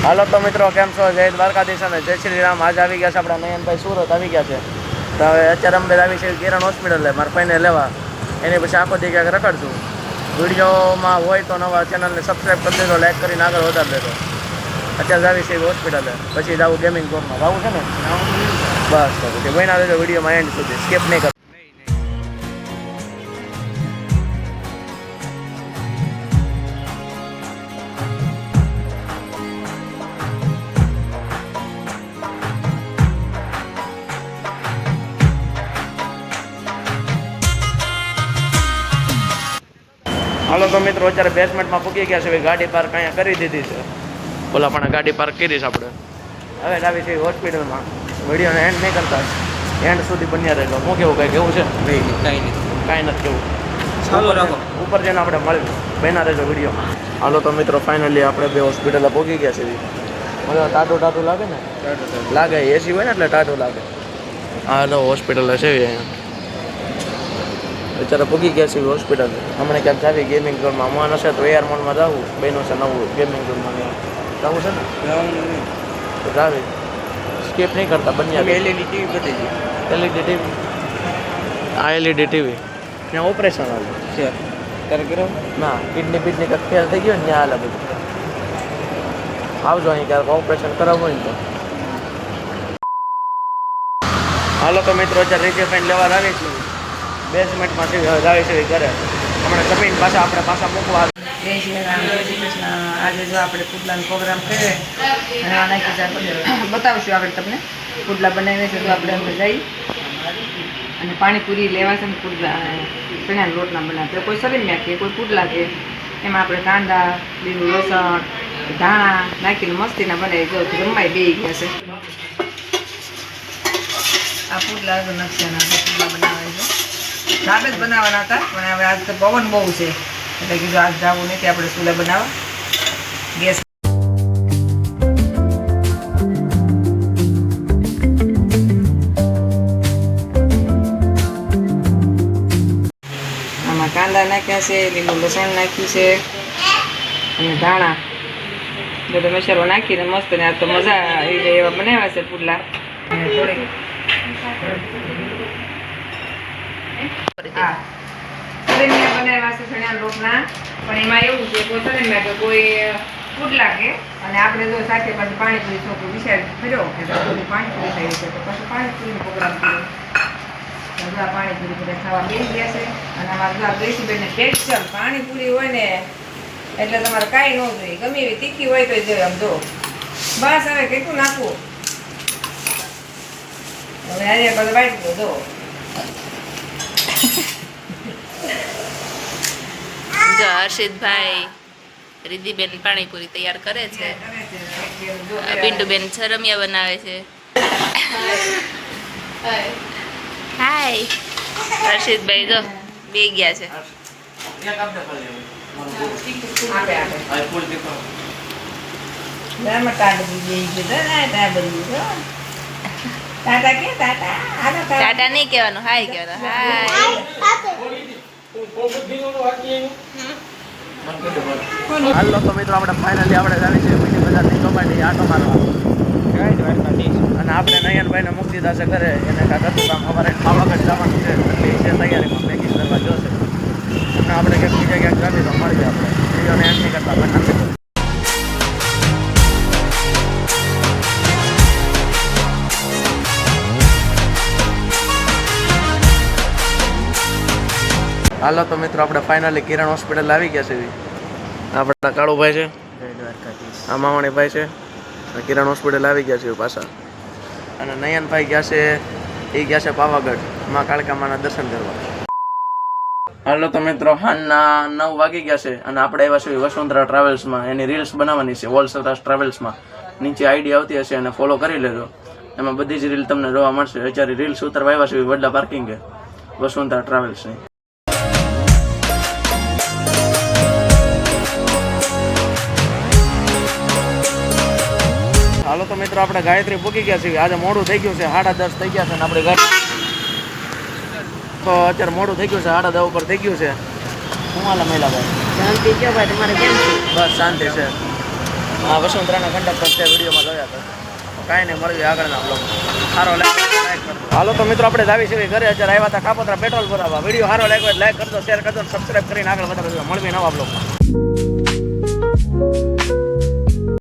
હાલો તો મિત્રો કેમ છો? જય દ્વારકાધીશ અને જય શ્રી રામ. આજ આવી ગયા છે આપણા નયનભાઈ સુરત આવી ગયા છે. તો હવે અત્યારે અમે આવી છે કિરણ હોસ્પિટલ મારા ભાઈને લેવા. એની પછી આખો દી ક્યાંક રખડશું. વિડીયોમાં હોય તો નવા ચેનલને સબસ્ક્રાઈબ કરી દેજો, લાઈક કરીને આગળ વધારી દેજો. અત્યારે આવી છે હોસ્પિટલે, પછી જવું ગેમિંગ ઝોનમાં જવું છે ને. બસ તો પછી બન્યા રહેજો વિડીયોમાં એન્ડ સુધી, સ્કીપ નહીં કરો. હાલો તો મિત્રો અત્યારે બેસમેન્ટમાં પૂકી ગયા છે. ગાડી પાર્ક અહીંયા કરી દીધી છે. ઓલા પણ ગાડી પાર્ક કરી છે આપણે. હવે આવી છે હોસ્પિટલમાં. વિડીયોને એન્ડ નહીં કરતા, એન્ડ સુધી બન્યા રહેજો. હું કેવું કંઈ કેવું છે? કાંઈ નથી કેવું. ચાલો રાખો, ઉપર જઈને આપણે મળીએ. બન્યા રહેજો વિડીયોમાં. હાલો તો મિત્રો ફાઇનલી આપણે બે હોસ્પિટલે પહોંચી ગયા છે. મને ટાટું લાગે ને, લાગે એસી હોય ને એટલે ટાટું લાગે. હાલો હોસ્પિટલ છે અહીંયા. અત્યારે પૂગી ગયા છે હોસ્પિટલ. હમણાં ક્યાંક જાવી ગેમિંગ ઝોનમાં. મન હશે તો એઆર મોડમાં જવું. બહેનું છે નવું ગેમિંગ ઝોનમાં જવું છે ને, તો જાવી. સ્કીપ નહીં કરતા બન્યા. એલઈડી ટીવી બધી છે. એલઈડી ટીવી, આ એલઈડી ટીવી ત્યાં ઓપરેશન આવે છે. ત્યારે કર્યો ના, કિડની બીડની કંઈક ફેલ થઈ ગયો ને ત્યાં હાલે બધું. આવજો અહીં ક્યારેક ઓપરેશન કરાવવું હોય ને તો. હાલો તો મિત્રો અત્યારે રિઝેફાઈન લેવા આવી છું. બેસમેન્ટમાં આવી છે ઘરે. હમણાં જમીન પાછા મૂકવા. જય શ્રી રામ, જય શ્રી કૃષ્ણ. આજે જો આપણે પુડલાનો પ્રોગ્રામ કર્યો અને આ નાખી બતાવશું આગળ તમને. પુડલા બનાવીએ છે તો આપણે અંદર જઈ અને પાણીપુરી લેવા છે ને પુડલા ચણાના લોટના બનાવતા. કોઈ સરીમ નાખીએ, કોઈ પુડલા કે એમાં આપણે કાંદા, લીલું લસણ, ધાણા નાખીને મસ્તીના બનાવી જો જમવાય બે ગયા છે. આ પુડલા નકશાના પુડલા બનાવે છે. ધાબે જ બનાવવાના હતા પણ હવે આજ તો પવન બહુ છે એટલે કીધું આજ જવું નથી આપણે ચૂલા બનાવવા. ગેસ આમાં કાંદા નાખ્યા છે, લીલું લસણ નાખ્યું છે અને ધાણા બધો મસાલો નાખીને મસ્ત ને આ તો મજા આવી જાય એવા બનાવ્યા છે પુડલા. અને થોડીક હા સરેમિયા બનાવ્યા છે ચણાના લોટના. પણ એમાં એવું છે કોઈ સરેમિયા કે કોઈ પુડલા કે અને આપણે જો સાથે પાછું પાણીપુરી છોકરો વિચાર કર્યો કે થોડી પાણીપુરી થઈ છે તો પછી પાણીપુરીનો પ્રોગ્રામ કર્યો. બધા પાણીપુરી બધા ખાવા બેસી ગયા છે અને અમારા દેશીબેનને સ્પેશિયલ પાણીપુરી હોય ને એટલે તમારે કાંઈ ન જોઈએ. ગમે એવી તીખી હોય તો જોઈએ. આમ જો બસ હવે કેટલું નાખવું. હવે આજે બધું વાંચી દો જો. જો હર્ષિતભાઈ રિદ્ધિબેન પાણીપુરી તૈયાર કરે છે. પિન્ટુબેન છરમિયા બનાવે છે. હાય હર્ષિતભાઈ જો બે ગયા છે. ટાટા નહીં કહેવાનું, હાય કહેવાનું. હાય હાલો તો મિત્રો આપણે ફાઇનલી આપણે આવી છે પછી બજારની ચોપાટી આટો મારવા. અને આપણે નયનભાઈને મૂકી દીધા છે ઘરે. એને કાંઈક હતું કામ અમારે પાવાગઢ જવાનું છે એટલે એ છે તૈયારીમાં પેકિંગ કરવા જોશે. અને આપણે ક્યાંક બીજા ક્યાંક જાવી તો મળીએ આપણે. વિડીયોને એમ નહીં કરતા બનાવી. હાલો તો મિત્રો આપણે ફાઇનલી કિરણ હોસ્પિટલ આવી ગયા છે. આપણા કાળુભાઈ છે, આ મામણીભાઈ છે. કિરણ હોસ્પિટલ આવી ગયા છે પાછા. અને નયનભાઈ ગયા છે, એ ગયા છે પાવાગઢ માં કાળકામાના દર્શન કરવા. હાલો તો મિત્રો હાલના 9 વાગી ગયા છે અને આપણે આવ્યા છીએ વસુંધરા ટ્રાવેલ્સમાં. એની રીલ્સ બનાવવાની છે ઓલ સૌરાષ્ટ્ર ટ્રાવેલ્સમાં. નીચે આઈડી આવતી હશે અને ફોલો કરી લેજો. એમાં બધી જ રીલ તમને જોવા મળશે. અત્યારે રીલ્સ ઉતરવા આવ્યા છે વડલા પાર્કિંગે વસુંધરા ટ્રાવેલ્સની. હાલો તો મિત્રો આપણે ગાયત્રી પૂકી ગયા છીએ. આજે મોડું થઈ ગયું છે, 10:30 થઈ ગયા છે ને આપણે ઘર તો અત્યારે મોડું થઈ ગયું છે, 10:30 ઉપર થઈ ગયું છે. હું હાલ મહિલાભાઈ શાંતિ છે ભાઈ, તમારે કેમ છે? બસ શાંતિ છે. આ વસુંધરાના કંડક્ટર છે, વિડીયોમાં જોયા તો કાંઈ નહીં, મળવી આગળના બ્લોગ. સારો લાઈક કરજો. હાલો તો મિત્રો આપણે જાવી છીએ ઘરે. અત્યારે આવ્યા હતા કાપોદ્રા પેટ્રોલ પુરાવા. વિડીયો સારો લાગ્યો હોય લાઈક કરજો, શેર કરજો, સબસ્ક્રાઈબ કરીને આગળ વધારજો. મળવી નવા બ્લોગમાં.